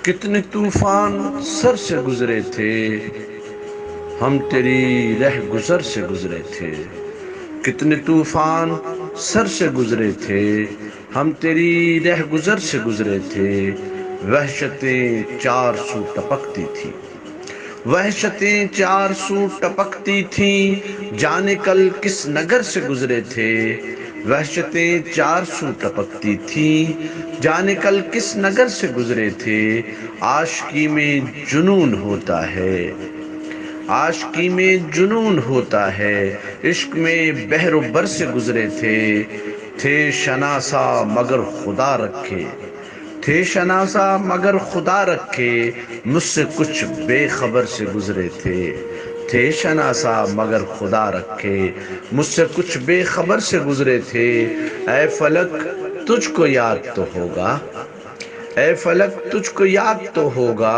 کتنے طوفان سر سے گزرے تھے، ہم تیری رہ گزر سے گزرے تھے۔ کتنے طوفان سر سے گزرے تھے، ہم تیری رہ گزر سے گزرے تھے۔ وحشتیں چار سو ٹپکتی تھی، وحشتیں چار سو ٹپکتی تھیں، جانے کل کس نگر سے گزرے تھے۔ وحشتیں چار سو ٹپکتی تھیں، جانے کل کس نگر سے گزرے تھے۔ عاشقی میں جنون ہوتا ہے، عاشقی میں جنون ہوتا ہے، عشق میں بحر و بر سے گزرے تھے۔ تھے شناسا مگر خدا رکھے، تھے شناسا مگر خدا رکھے، مجھ سے کچھ بے خبر سے گزرے تھے۔ تھے شناسا مگر خدا رکھے، مجھ سے کچھ بے خبر سے گزرے تھے۔ اے فلک تجھ کو یاد تو ہوگا، اے فلک تجھ کو یاد تو ہوگا،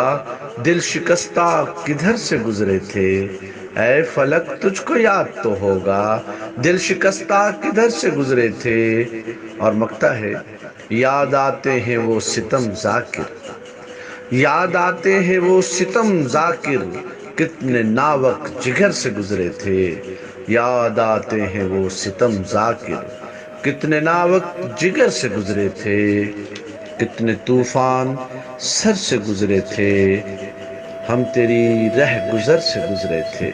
دل شکستہ کدھر سے گزرے تھے۔ اے فلک تجھ کو یاد تو ہوگا، دل شکستہ کدھر سے گزرے تھے۔ اور مکتا ہے، یاد آتے ہیں وہ ستم ذاکر، یاد آتے ہیں وہ ستم ذاکر، کتنے ناوک جگر سے گزرے تھے۔ یاد آتے ہیں وہ ستم ذاکر، کتنے ناوک جگر سے گزرے تھے۔ کتنے طوفان سر سے گزرے تھے، ہم تیری رہ گزر سے گزرے تھے۔